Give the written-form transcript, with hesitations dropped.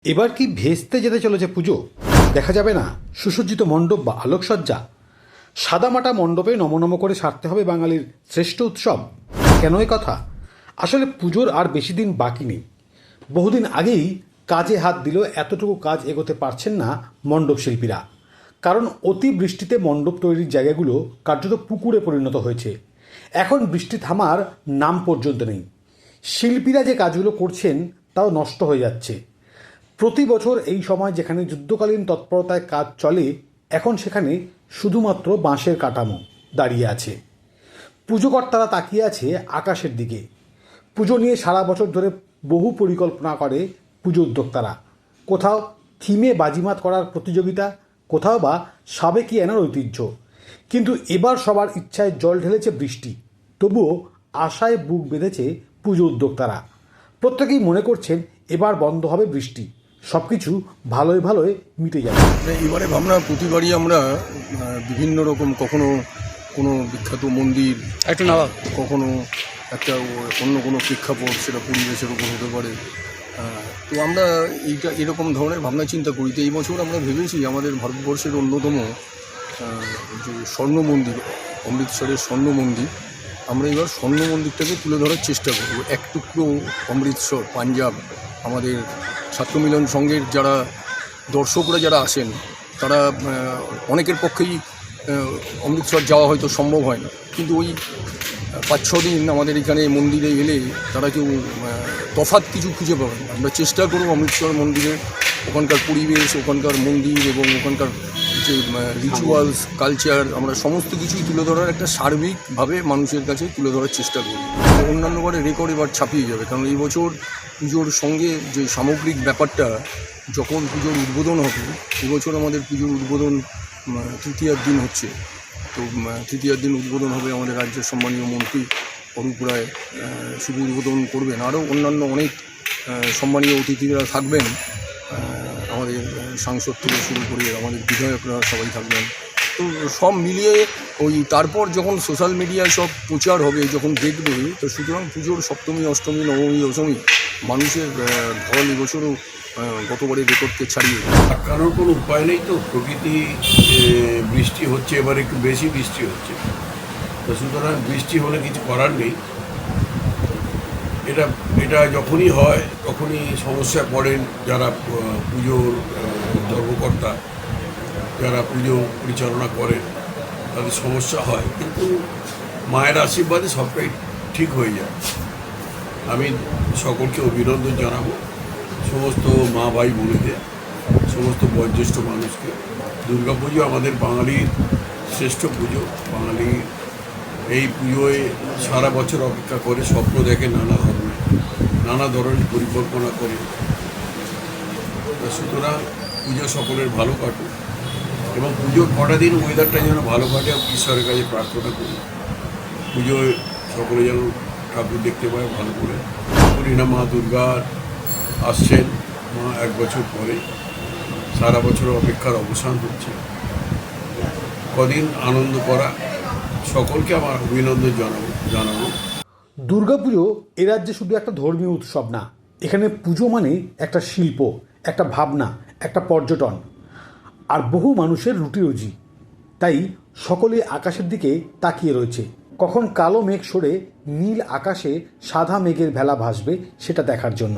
এবার কি ভেস্তে যেতে চলেছে পুজো? দেখা যাবে না সুসজ্জিত মণ্ডপ বা আলোকসজ্জা? সাদামাটা মণ্ডপে নমনম করে সারতে হবে বাঙালির শ্রেষ্ঠ উৎসব। কেন এ কথা? আসলে পুজোর আর বেশি দিন বাকি নেই। বহুদিন আগেই কাজে হাত দিলেও এতটুকু কাজ এগোতে পারছেন না মণ্ডপ শিল্পীরা। কারণ অতি বৃষ্টিতে মণ্ডপ তৈরির জায়গাগুলো কার্যত পুকুরে পরিণত হয়েছে। এখন বৃষ্টি থামার নাম পর্যন্ত নেই। শিল্পীরা যে কাজগুলো করছেন তাও নষ্ট হয়ে যাচ্ছে। প্রতি বছর এই সময় যেখানে যুদ্ধকালীন তৎপরতায় কাজ চলে, এখন সেখানে শুধুমাত্র বাঁশের কাঠামো দাঁড়িয়ে আছে। পুজোকর্তারা তাকিয়ে আছে আকাশের দিকে। পুজো নিয়ে সারা বছর ধরে বহু পরিকল্পনা করে পুজো উদ্যোক্তারা। কোথাও থিমে বাজিমাত করার প্রতিযোগিতা, কোথাও বা সাবেকিয়ানার ঐতিহ্য। কিন্তু এবার সবার ইচ্ছায় জল ঢেলেছে বৃষ্টি। তবুও আশায় বুক বেঁধেছে পুজো উদ্যোক্তারা। প্রত্যেকেই মনে করছেন এবার বন্ধ হবে বৃষ্টি, সব কিছু ভালোই ভালোই মিটে যাবে। এবারে ভাবনা, প্রতিবারই আমরা বিভিন্ন রকম, কখনো কোনো বিখ্যাত মন্দির একটা না, কখনো একটা অন্য কোনো প্রেক্ষাপট, সেটা পরিবেশের উপর হতে পারে। তো আমরা এরকম ধরনের ভাবনা চিন্তা করি। তো এই বছর আমরা ভেবেছি আমাদের ভারতবর্ষের অন্যতম যে স্বর্ণ মন্দির, অমৃতসরের স্বর্ণ মন্দির, আমরা এবার স্বর্ণ মন্দিরটাকে তুলে ধরার চেষ্টা করব। এক টুকরো অমৃতসর, পাঞ্জাব, আমাদের ছাত্রমিলন সংঘের যারা দর্শকরা যারা আসেন, তারা অনেকের পক্ষেই অমৃতসর যাওয়া হয়তো সম্ভব হয় না, কিন্তু ওই 5-6 দিন আমাদের এখানে মন্দিরে এলে তারা কেউ তফাৎ কিছু খুঁজে পাবেন। আমরা চেষ্টা করব অমৃতসর মন্দিরে ওখানকার পরিবেশ, ওখানকার মন্দির এবং ওখানকার যে রিচুয়ালস, কালচার, আমরা সমস্ত কিছুই তুলে ধরার একটা সার্বিকভাবে মানুষের কাছে তুলে ধরার চেষ্টা করি। অন্যান্য বারে রেকর্ড এবার ছাপিয়ে যাবে, কারণ এই বছর পুজোর সঙ্গে যে সামগ্রিক ব্যাপারটা, যখন পুজোর উদ্বোধন হবে, এবছর আমাদের পুজোর উদ্বোধন তৃতীয়ার দিন হচ্ছে। তো তৃতীয়ার দিন উদ্বোধন হবে, আমাদের রাজ্যের সম্মানীয় মন্ত্রী অরূপ রায় শুভ উদ্বোধন করবেন। আরও অন্যান্য অনেক সম্মানীয় অতিথিরা থাকবেন, আমাদের সাংসদ থেকে শুরু করে আমাদের বিধায়করা সবাই থাকবেন। তো সব মিলিয়ে তারপর যখন সোশ্যাল মিডিয়ায় সব প্রচার হবে, যখন দেখবে, তো সুতরাং পুজোর সপ্তমী, অষ্টমী, নবমী, দশমী মানুষের ঢল এবছরও গতবারের রেকর্ডকে ছাড়িয়ে। কারোর কোনো উপায় নেই। তো প্রকৃতি, বৃষ্টি হচ্ছে, এবার একটু বেশি বৃষ্টি হচ্ছে, তো সুতরাং বৃষ্টি হলে কিছু করার নেই। এটা যখনই হয় তখনই সমস্যায় পড়েন যারা পুজোর ধর্মকর্তা, যারা পুজো পরিচালনা করেন, তাদের সমস্যা হয়। কিন্তু মায়ের আশীর্বাদে সবটাই ঠিক হয়ে যায়। আমি সকলকে অভিনন্দন জানাবো, সমস্ত মা ভাই বোনেদের, সমস্ত বয়োজ্যেষ্ঠ মানুষকে। দুর্গাপুজো আমাদের বাঙালির শ্রেষ্ঠ পুজো। বাঙালি এই পুজোয় সারা বছর অপেক্ষা করে, স্বপ্ন দেখে নানা ধরনের পরিকল্পনা করে। সুতরাং পুজো সকলের ভালো কাটুক, এবং পুজোর কটা দিন ওয়েদারটা যেন ভালো কাটে, ঈশ্বরের কাছে প্রার্থনা করি পুজোয় সকলে যেন ঠাকুর দেখতে পায় ভালো করে। হরিণা মা দুর্গা আসছেন, মা 1 বছর পরে। সারা বছর অপেক্ষার অবসান হচ্ছে। কদিন আনন্দ করা, সকলকে আমার অভিনন্দন জানাবো। দুর্গাপুজো এ রাজ্যে শুধু একটা ধর্মীয় উৎসব না, এখানে পুজো মানে একটা শিল্প, একটা ভাবনা, একটা পর্যটন, আর বহু মানুষের রুটিরুজি। তাই সকলে আকাশের দিকে তাকিয়ে রয়েছে, কখন কালো মেঘ সরে নীল আকাশে সাদা মেঘের ভেলা ভাসবে সেটা দেখার জন্য।